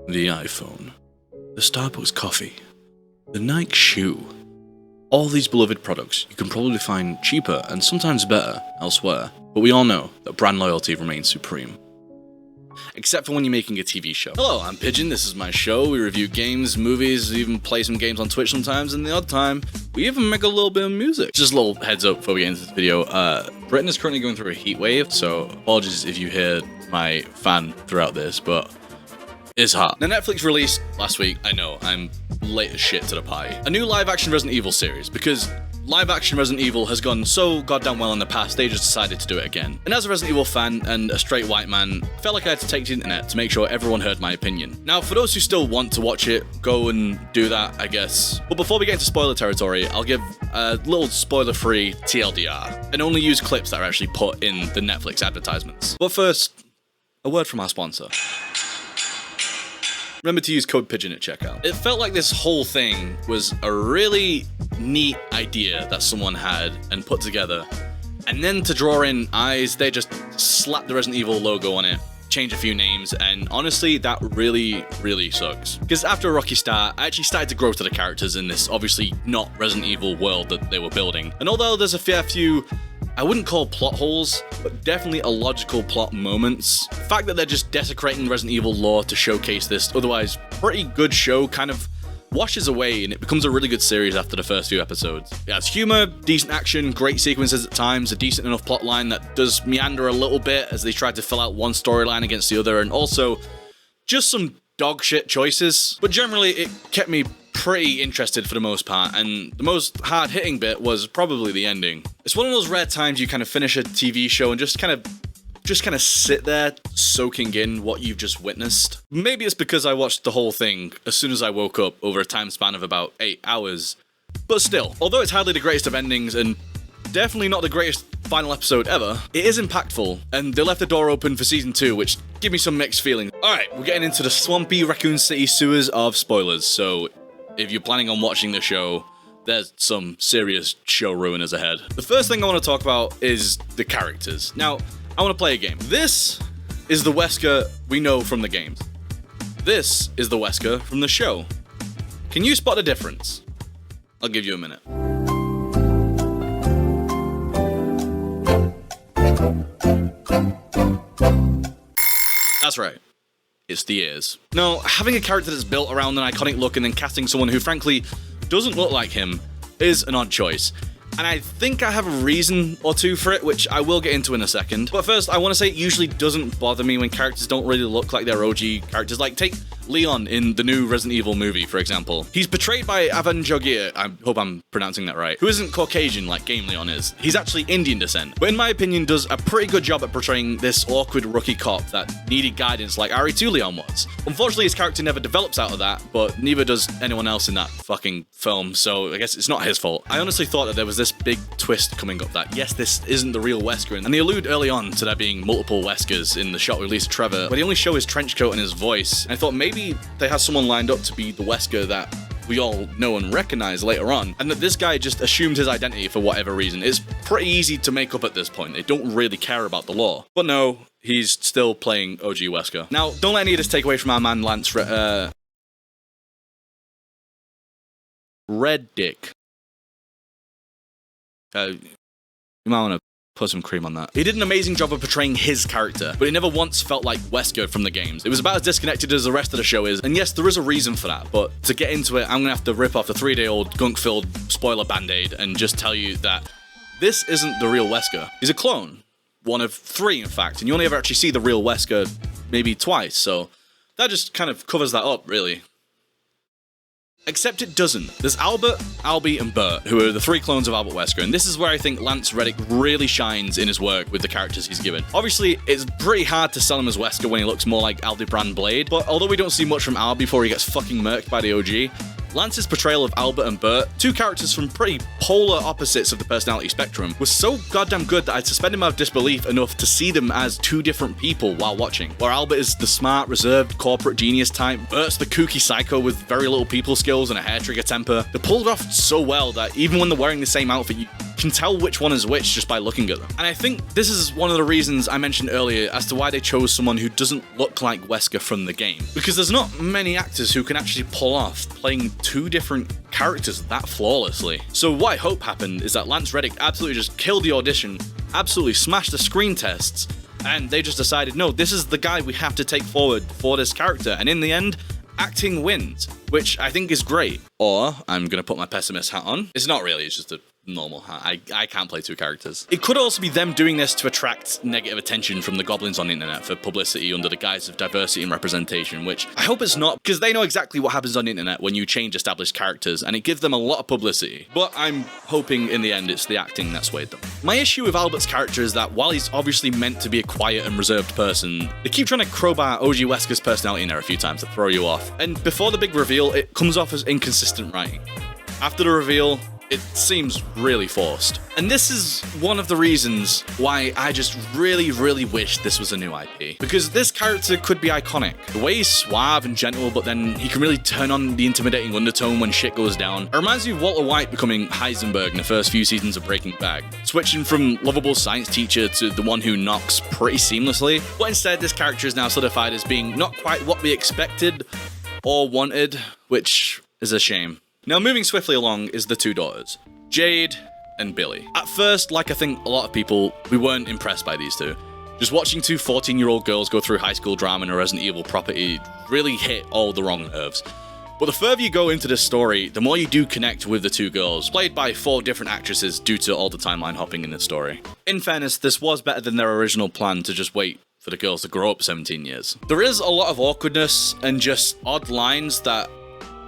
the iPhone, the Starbucks coffee, the Nike shoe. All these beloved products you can probably find cheaper and sometimes better elsewhere, but we all know that brand loyalty remains supreme. Except for when you're making a TV show. Hello, I'm Pigeon, this is my show. We review games, movies, even play some games on Twitch sometimes, and the odd time, we even make a little bit of music. Just a little heads up before we get into this video, Britain is currently going through a heat wave, so apologies if you hear my fan throughout this, but it's hot. Now, Netflix released last week, I know, I'm late as shit to the party, a new live-action Resident Evil series, because live-action Resident Evil has gone so goddamn well in the past, they just decided to do it again. And as a Resident Evil fan and a straight white man, I felt like I had to take to the internet to make sure everyone heard my opinion. Now, for those who still want to watch it, go and do that, I guess. But before we get into spoiler territory, I'll give a little spoiler-free TLDR, and only use clips that are actually put in the Netflix advertisements. But first, a word from our sponsor. Remember to use code PIGEON at checkout. It felt like this whole thing was a really neat idea that someone had and put together. And then to draw in eyes, they just slapped the Resident Evil logo on it, change a few names, and honestly, that really sucks. Because after a rocky start, I actually started to grow to the characters in this obviously not Resident Evil world that they were building. And although there's a fair few, I wouldn't call plot holes, but definitely illogical plot moments, the fact that they're just desecrating Resident Evil lore to showcase this otherwise pretty good show kind of washes away, and it becomes a really good series after the first few episodes. It has humor, decent action, great sequences at times, a decent enough plot line that does meander a little bit as they try to fill out one storyline against the other, and also just some dog shit choices. But generally, it kept me pretty interested for the most part, and the most hard-hitting bit was probably the ending. It's one of those rare times you kind of finish a TV show and just kind of sit there soaking in what you've just witnessed. Maybe it's because I watched the whole thing as soon as I woke up over a time span of about 8 hours. But still, although it's hardly the greatest of endings and definitely not the greatest final episode ever, it is impactful, and they left the door open for season 2, which give me some mixed feelings. Alright, we're getting into the swampy Raccoon City sewers of spoilers, so if you're planning on watching the show, there's some serious show ruiners ahead. The first thing I want to talk about is the characters. Now, I want to play a game. This is the Wesker we know from the games. This is the Wesker from the show. Can you spot the difference? I'll give you a minute. That's right. It's the ears. Now, having a character that's built around an iconic look and then casting someone who frankly doesn't look like him is an odd choice. And I think I have a reason or two for it, which I will get into in a second. But first, I want to say it usually doesn't bother me when characters don't really look like their OG characters. Like, take Leon in the new Resident Evil movie, for example. He's portrayed by Avan Jogia, I hope I'm pronouncing that right, who isn't Caucasian like Game Leon is. He's actually Indian descent, but in my opinion does a pretty good job at portraying this awkward rookie cop that needed guidance like RE2 Leon was. Unfortunately, his character never develops out of that, but neither does anyone else in that fucking film, so I guess it's not his fault. I honestly thought that there was this big twist coming up that, yes, this isn't the real Wesker, and they allude early on to there being multiple Weskers in the shot with Lisa Trevor, where they only show his trench coat and his voice, and I thought maybe they have someone lined up to be the Wesker that we all know and recognize later on, and that this guy just assumed his identity for whatever reason. It's pretty easy to make up at this point. They don't really care about the lore. But no, he's still playing OG Wesker. Now, don't let any of this take away from our man Lance Red Dick. You might want to put some cream on that. He did an amazing job of portraying his character, but he never once felt like Wesker from the games. It was about as disconnected as the rest of the show is, and yes, there is a reason for that, but to get into it, I'm gonna have to rip off the 3-day-old gunk-filled spoiler band-aid and just tell you that this isn't the real Wesker. He's a clone. One of 3, in fact, and you only ever actually see the real Wesker maybe twice, so that just kind of covers that up, really. Except it doesn't. There's Albert, Albie, and Bert, who are the 3 clones of Albert Wesker, and this is where I think Lance Reddick really shines in his work with the characters he's given. Obviously, it's pretty hard to sell him as Wesker when he looks more like Aldebaran Blade, but although we don't see much from Albie before he gets fucking murked by the OG, Lance's portrayal of Albert and Bert, 2 characters from pretty polar opposites of the personality spectrum, was so goddamn good that I'd suspended my disbelief enough to see them as 2 different people while watching. Where Albert is the smart, reserved, corporate genius type, Bert's the kooky psycho with very little people skills and a hair trigger temper. They pulled it off so well that even when they're wearing the same outfit, you can tell which one is which just by looking at them. And I think this is one of the reasons I mentioned earlier as to why they chose someone who doesn't look like Wesker from the game. Because there's not many actors who can actually pull off playing two different characters that flawlessly. So what I hope happened is that Lance Reddick absolutely just killed the audition, absolutely smashed the screen tests, and they just decided, no, this is the guy we have to take forward for this character. And in the end, acting wins, which I think is great. Or, I'm gonna put my pessimist hat on. It's not really, it's just a normal hat. I can't play two characters. It could also be them doing this to attract negative attention from the goblins on the internet for publicity under the guise of diversity and representation, which I hope it's not, because they know exactly what happens on the internet when you change established characters, and it gives them a lot of publicity. But I'm hoping in the end it's the acting that swayed them. My issue with Albert's character is that while he's obviously meant to be a quiet and reserved person, they keep trying to crowbar OG Wesker's personality in there a few times to throw you off. And before the big reveal, it comes off as inconsistent writing. After the reveal, it seems really forced. And this is one of the reasons why I just really, really wish this was a new IP. Because this character could be iconic. The way he's suave and gentle, but then he can really turn on the intimidating undertone when shit goes down. It reminds me of Walter White becoming Heisenberg in the first few seasons of Breaking Bad, switching from lovable science teacher to the one who knocks pretty seamlessly. But instead, this character is now solidified as being not quite what we expected or wanted, which is a shame. Now, moving swiftly along is the two daughters, Jade and Billie. At first, like I think a lot of people, we weren't impressed by these two. Just watching two 14-year-old girls go through high school drama in a Resident Evil property really hit all the wrong nerves. But the further you go into this story, the more you do connect with the two girls, played by 4 different actresses due to all the timeline hopping in this story. In fairness, this was better than their original plan to just wait for the girls to grow up 17 years. There is a lot of awkwardness and just odd lines that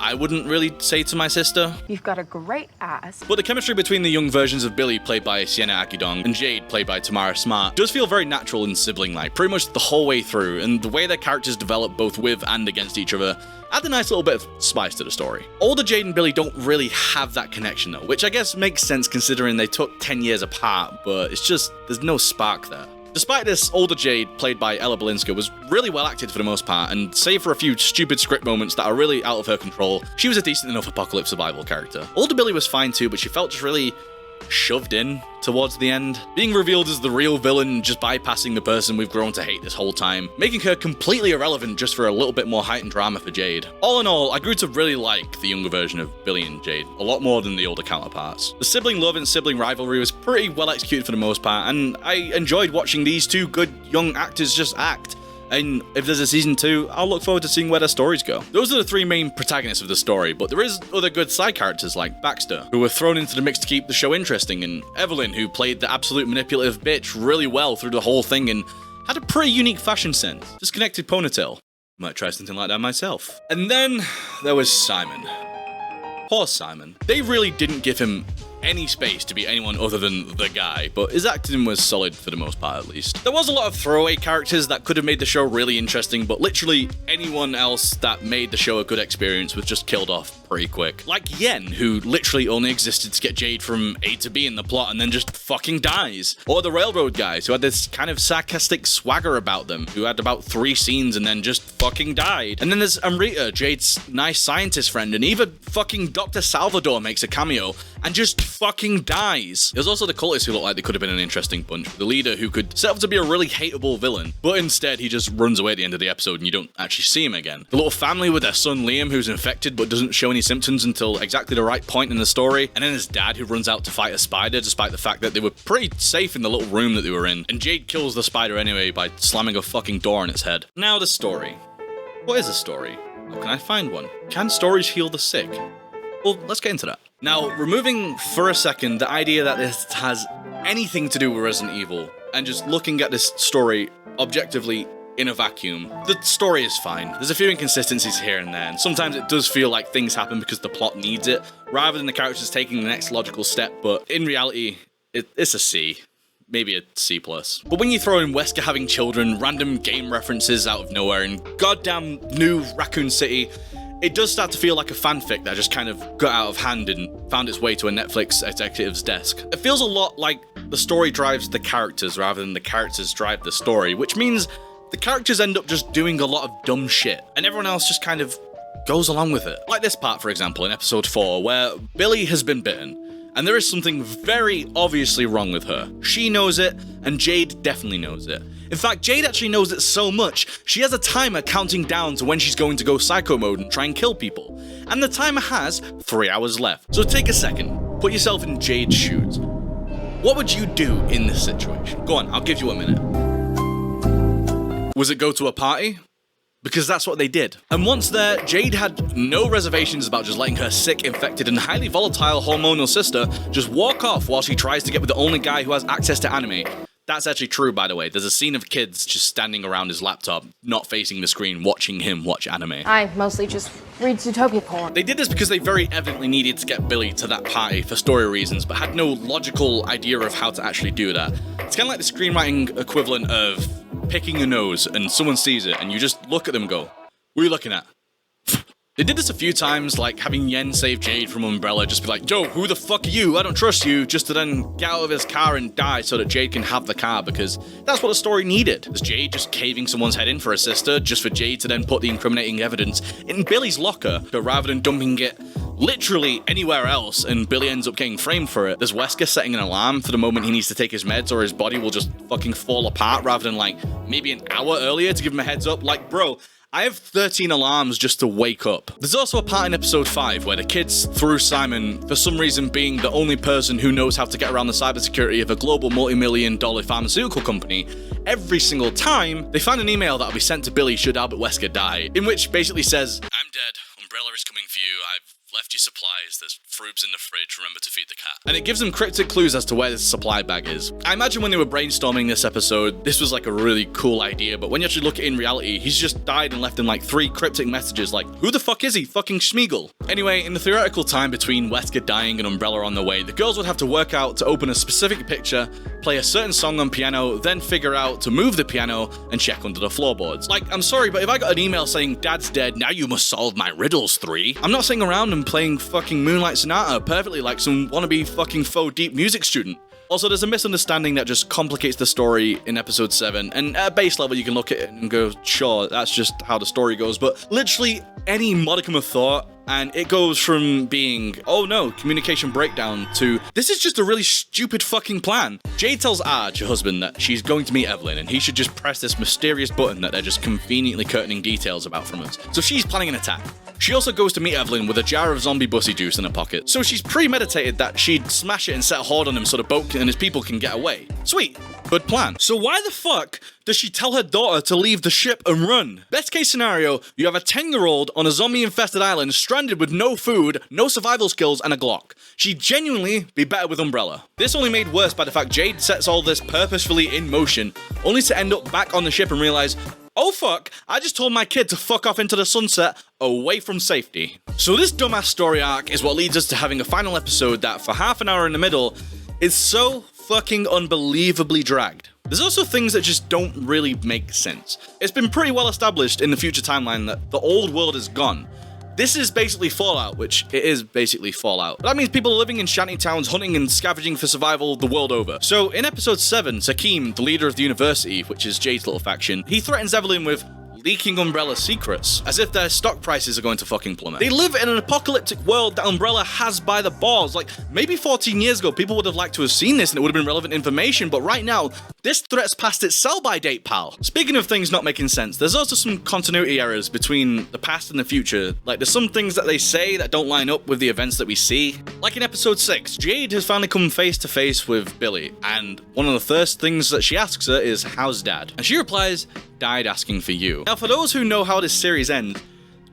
I wouldn't really say to my sister. You've got a great ass. But the chemistry between the young versions of Billie, played by Sienna Akidong, and Jade, played by Tamara Smart, does feel very natural and sibling-like, pretty much the whole way through, and the way their characters develop both with and against each other add a nice little bit of spice to the story. Older Jade and Billie don't really have that connection though, which I guess makes sense considering they took 10 years apart, but it's just, there's no spark there. Despite this, older Jade, played by Ella Balinska, was really well acted for the most part, and save for a few stupid script moments that are really out of her control, she was a decent enough apocalypse survival character. Older Billie was fine too, but she felt just really shoved in towards the end, being revealed as the real villain, just bypassing the person we've grown to hate this whole time, making her completely irrelevant just for a little bit more heightened drama for Jade. All in all, I grew to really like the younger version of Billie and Jade, a lot more than the older counterparts. The sibling love and sibling rivalry was pretty well executed for the most part, and I enjoyed watching these two good young actors just act. And if there's a season 2, I'll look forward to seeing where their stories go. Those are the 3 main protagonists of the story, but there is other good side characters like Baxter, who were thrown into the mix to keep the show interesting, and Evelyn, who played the absolute manipulative bitch really well through the whole thing and had a pretty unique fashion sense. Disconnected ponytail. Might try something like that myself. And then there was Simon. Poor Simon. They really didn't give him any space to be anyone other than the guy, but his acting was solid for the most part at least. There was a lot of throwaway characters that could have made the show really interesting, but literally anyone else that made the show a good experience was just killed off pretty quick. Like Yen, who literally only existed to get Jade from A to B in the plot and then just fucking dies. Or the railroad guys, who had this kind of sarcastic swagger about them, who had about 3 scenes and then just fucking died. And then there's Amrita, Jade's nice scientist friend, and even fucking Dr. Salvador makes a cameo and just fucking dies. There's also the cultists who look like they could have been an interesting bunch. The leader who could set up to be a really hateable villain, but instead he just runs away at the end of the episode and you don't actually see him again. The little family with their son Liam, who's infected but doesn't show any symptoms until exactly the right point in the story, and then his dad who runs out to fight a spider despite the fact that they were pretty safe in the little room that they were in, and Jade kills the spider anyway by slamming a fucking door on its head. Now the story. What is a story? How can I find one? Can stories heal the sick? Well, let's get into that. Now, removing for a second the idea that this has anything to do with Resident Evil, and just looking at this story objectively in a vacuum, the story is fine. There's a few inconsistencies here and there, and sometimes it does feel like things happen because the plot needs it, rather than the characters taking the next logical step, but in reality, it's a C. Maybe a C+. But when you throw in Wesker having children, random game references out of nowhere, and goddamn new Raccoon City, it does start to feel like a fanfic that just kind of got out of hand and found its way to a Netflix executive's desk. It feels a lot like the story drives the characters rather than the characters drive the story, which means the characters end up just doing a lot of dumb shit, and everyone else just kind of goes along with it. Like this part, for example, in episode 4, where Billie has been bitten, and there is something very obviously wrong with her. She knows it, and Jade definitely knows it. In fact, Jade actually knows it so much, she has a timer counting down to when she's going to go psycho mode and try and kill people. And the timer has 3 hours left. So take a second, put yourself in Jade's shoes. What would you do in this situation? Go on, I'll give you a minute. Was it go to a party? Because that's what they did. And once there, Jade had no reservations about just letting her sick, infected, and highly volatile hormonal sister just walk off while she tries to get with the only guy who has access to anime. That's actually true, by the way. There's a scene of kids just standing around his laptop, not facing the screen, watching him watch anime. I mostly just read Zootopia porn. They did this because they very evidently needed to get Billie to that party for story reasons, but had no logical idea of how to actually do that. It's kind of like the screenwriting equivalent of picking a nose and someone sees it and you just look at them and go, what are you looking at? They did this a few times, like having Yen save Jade from Umbrella, just be like, yo, who the fuck are you? I don't trust you, just to then get out of his car and die so that Jade can have the car, because that's what the story needed. Is Jade just caving someone's head in for her sister, just for Jade to then put the incriminating evidence in Billie's locker, but rather than dumping it literally anywhere else, and Billie ends up getting framed for it. There's Wesker setting an alarm for the moment he needs to take his meds or his body will just fucking fall apart, rather than like maybe an hour earlier to give him a heads up. Like, bro, I have 13 alarms just to wake up. There's also a part in episode 5 where the kids, through Simon, for some reason being the only person who knows how to get around the cybersecurity of a global multi-million-dollar pharmaceutical company, every single time, they find an email that'll be sent to Billie should Albert Wesker die, in which basically says, I'm dead, Umbrella is coming for you, I've left you supplies, there's frubes in the fridge, remember to feed the cat. And it gives them cryptic clues as to where this supply bag is. I imagine when they were brainstorming this episode, this was like a really cool idea, but when you actually look at it in reality, he's just died and left in like 3 cryptic messages like, who the fuck is he? Fucking Schmeagol. Anyway, in the theoretical time between Wesker dying and Umbrella on the way, the girls would have to work out to open a specific picture, play a certain song on piano, then figure out to move the piano and check under the floorboards. Like, I'm sorry, but if I got an email saying, Dad's dead, now you must solve my riddles 3, I'm not sitting around and playing fucking Moonlight Sonata perfectly like some wannabe fucking faux deep music student. Also, there's a misunderstanding that just complicates the story in episode 7, and at a base level you can look at it and go, sure, that's just how the story goes, but literally any modicum of thought, and it goes from being, oh no, communication breakdown, to this is just a really stupid fucking plan. Jade tells Arj, her husband, that she's going to meet Evelyn, and he should just press this mysterious button that they're just conveniently curtaining details about from us. So she's planning an attack. She also goes to meet Evelyn with a jar of zombie bussy juice in her pocket. So she's premeditated that she'd smash it and set a horde on him so the boat and his people can get away. Sweet. Good plan. So why the fuck does she tell her daughter to leave the ship and run? Best case scenario, you have a 10-year-old on a zombie-infested island stranded with no food, no survival skills, and a Glock. She'd genuinely be better with Umbrella. This only made worse by the fact Jade sets all this purposefully in motion, only to end up back on the ship and realize, oh fuck, I just told my kid to fuck off into the sunset away from safety. So this dumbass story arc is what leads us to having a final episode that, for half an hour in the middle, is so fucking unbelievably dragged. There's also things that just don't really make sense. It's been pretty well established in the future timeline that the old world is gone. This is basically Fallout, which it is basically Fallout. But that means people are living in shanty towns, hunting and scavenging for survival the world over. So in episode 7, Sakim, the leader of the university, which is Jade's little faction, he threatens Evelyn with leaking Umbrella secrets, as if their stock prices are going to fucking plummet. They live in an apocalyptic world that Umbrella has by the balls. Like, maybe 14 years ago, people would have liked to have seen this and it would have been relevant information, but right now, this threat's past its sell-by date, pal. Speaking of things not making sense, there's also some continuity errors between the past and the future. Like, there's some things that they say that don't line up with the events that we see. Like in episode 6, Jade has finally come face to face with Billie, and one of the first things that she asks her is, how's Dad? And she replies, died asking for you. Now, for those who know how this series ends,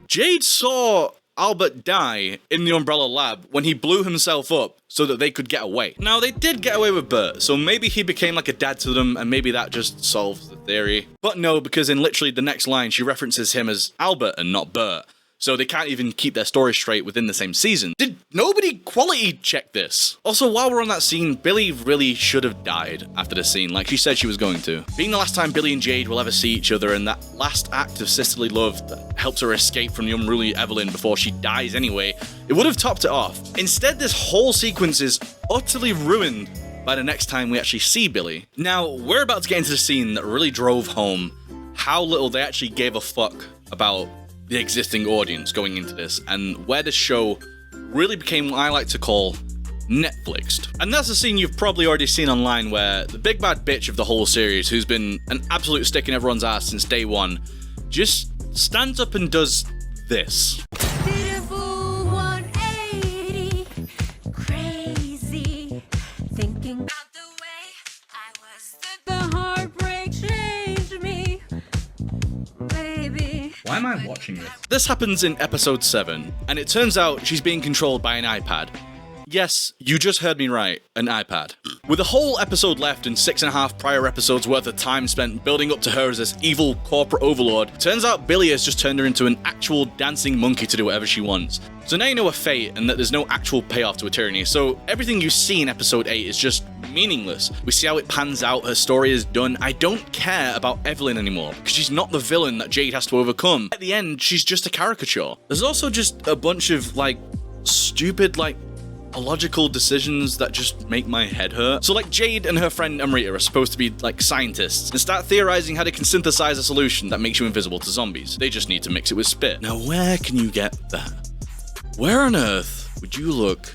Jade saw Albert die in the Umbrella lab when he blew himself up so that they could get away. Now, they did get away with Bert, so maybe he became like a dad to them, and maybe that just solves the theory. But no, because in literally the next line, she references him as Albert and not Bert. So they can't even keep their story straight within the same season. Did nobody quality check this? Also, while we're on that scene, Billie really should have died after the scene, like she said she was going to. Being the last time Billie and Jade will ever see each other, and that last act of sisterly love that helps her escape from the unruly Evelyn before she dies anyway, it would have topped it off. Instead, this whole sequence is utterly ruined by the next time we actually see Billie. Now, we're about to get into the scene that really drove home how little they actually gave a fuck about the existing audience going into this, and where this show really became what I like to call Netflixed. And that's a scene you've probably already seen online where the big bad bitch of the whole series, who's been an absolute stick in everyone's ass since day one, just stands up and does this. Beautiful 180, crazy, thinking about the way I was. The heartbreak changed me, baby. Why am I watching this? This happens in episode 7, and it turns out she's being controlled by an iPad. Yes, you just heard me right, an iPad. With a whole episode left and 6.5 prior episodes worth of time spent building up to her as this evil corporate overlord, turns out Billie has just turned her into an actual dancing monkey to do whatever she wants. So now you know her fate and that there's no actual payoff to her tyranny, so everything you see in episode 8 is just meaningless. We see how it pans out, her story is done. I don't care about Evelyn anymore, because she's not the villain that Jade has to overcome. At the end, she's just a caricature. There's also just a bunch of, stupid, illogical decisions that just make my head hurt. So Jade and her friend Amrita are supposed to be scientists and start theorizing how they can synthesize a solution that makes you invisible to zombies. They just need to mix it with spit. Now where can you get that? Where on earth would you look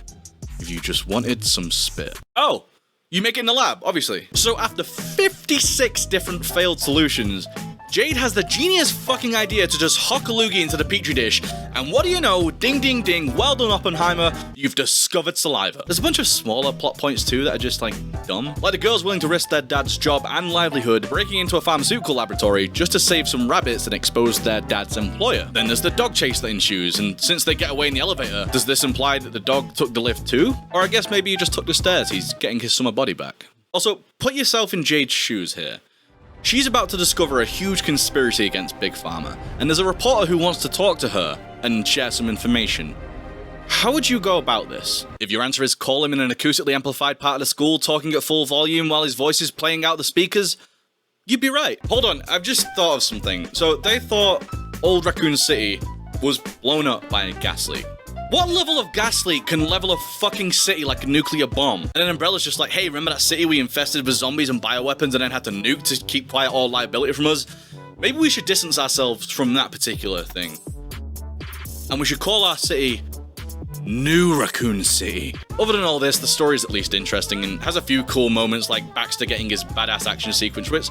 if you just wanted some spit? Oh, you make it in the lab, obviously. So after 56 different failed solutions, Jade has the genius fucking idea to just hock a loogie into the petri dish, and what do you know, ding ding ding, well done Oppenheimer, you've discovered saliva. There's a bunch of smaller plot points too that are just dumb. Like the girls willing to risk their dad's job and livelihood breaking into a pharmaceutical laboratory just to save some rabbits and expose their dad's employer. Then there's the dog chase that ensues, and since they get away in the elevator, does this imply that the dog took the lift too? Or I guess maybe he just took the stairs, he's getting his summer body back. Also, put yourself in Jade's shoes here. She's about to discover a huge conspiracy against Big Pharma, and there's a reporter who wants to talk to her and share some information. How would you go about this? If your answer is call him in an acoustically amplified part of the school, talking at full volume while his voice is playing out the speakers, you'd be right. Hold on, I've just thought of something. So they thought Old Raccoon City was blown up by a gas leak. What level of gas leak can level a fucking city like a nuclear bomb? And then Umbrella's just hey, remember that city we infested with zombies and bioweapons and then had to nuke to keep quiet all liability from us? Maybe we should distance ourselves from that particular thing. And we should call our city New Raccoon City. Other than all this, the story is at least interesting and has a few cool moments like Baxter getting his badass action sequence, which,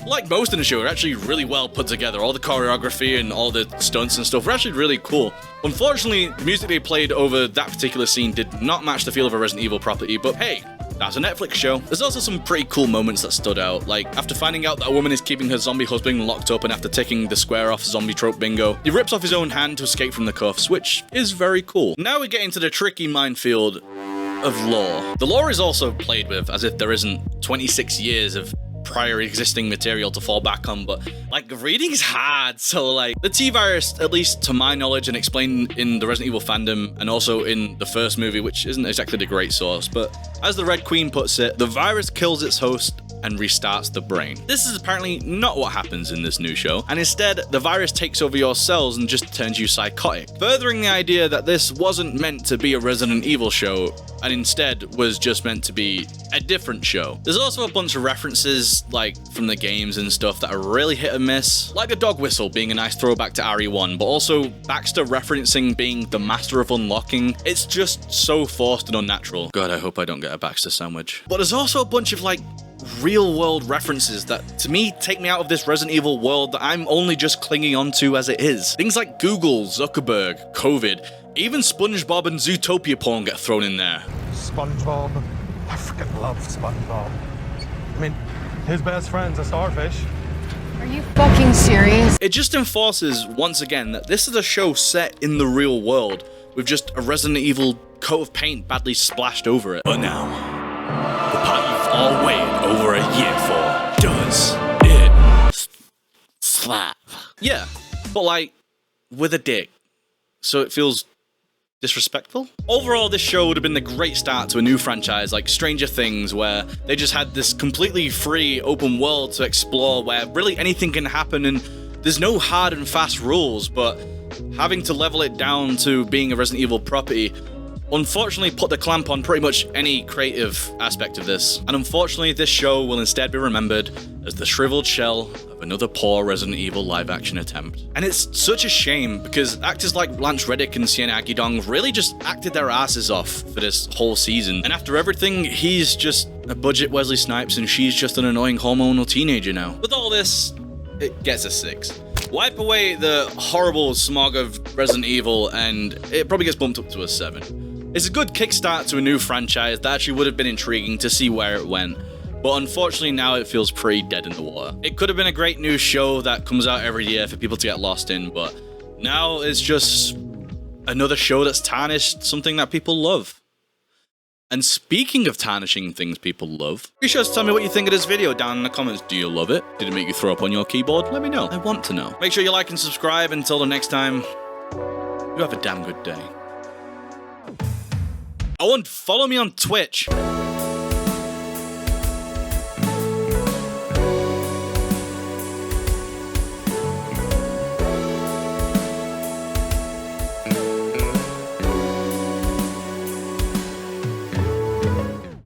like most in the show, are actually really well put together. All the choreography and all the stunts and stuff were actually really cool. Unfortunately, the music they played over that particular scene did not match the feel of a Resident Evil property, but hey, that's a Netflix show. There's also some pretty cool moments that stood out, like after finding out that a woman is keeping her zombie husband locked up and after ticking the square off zombie trope bingo, he rips off his own hand to escape from the cuffs, which is very cool. Now we get into the tricky minefield of lore. The lore is also played with as if there isn't 26 years of prior existing material to fall back on, but reading's hard, so the T-virus, at least to my knowledge and explained in the Resident Evil fandom and also in the first movie, which isn't exactly the great source, but as the Red Queen puts it, the virus kills its host and restarts the brain. This is apparently not what happens in this new show, and instead, the virus takes over your cells and just turns you psychotic, furthering the idea that this wasn't meant to be a Resident Evil show, and instead was just meant to be a different show. There's also a bunch of references, from the games and stuff that are really hit and miss, like the dog whistle being a nice throwback to RE1, but also Baxter referencing being the master of unlocking. It's just so forced and unnatural. God, I hope I don't get a Baxter sandwich. But there's also a bunch of real-world references that, to me, take me out of this Resident Evil world that I'm only just clinging onto as it is. Things like Google, Zuckerberg, COVID, even SpongeBob and Zootopia porn get thrown in there. SpongeBob. I freaking love SpongeBob. I mean, his best friend's a starfish. Are you fucking serious? It just enforces, once again, that this is a show set in the real world, with just a Resident Evil coat of paint badly splashed over it. But now, the part you've all waited over a year for, does it slap? Yeah, but with a dick. So it feels disrespectful? Overall, this show would have been the great start to a new franchise like Stranger Things, where they just had this completely free, open world to explore where really anything can happen and there's no hard and fast rules, but having to level it down to being a Resident Evil property unfortunately put the clamp on pretty much any creative aspect of this. And unfortunately, this show will instead be remembered as the shriveled shell of another poor Resident Evil live-action attempt. And it's such a shame, because actors like Blanche Reddick and Sienna Agudong really just acted their asses off for this whole season. And after everything, he's just a budget Wesley Snipes and she's just an annoying hormonal teenager now. With all this, it gets a 6. Wipe away the horrible smog of Resident Evil and it probably gets bumped up to a 7. It's a good kickstart to a new franchise that actually would have been intriguing to see where it went, but unfortunately now it feels pretty dead in the water. It could have been a great new show that comes out every year for people to get lost in, but now it's just another show that's tarnished something that people love. And speaking of tarnishing things people love, be sure to tell me what you think of this video down in the comments. Do you love it? Did it make you throw up on your keyboard? Let me know. I want to know. Make sure you like and subscribe. Until the next time, you have a damn good day. Oh, and follow me on Twitch.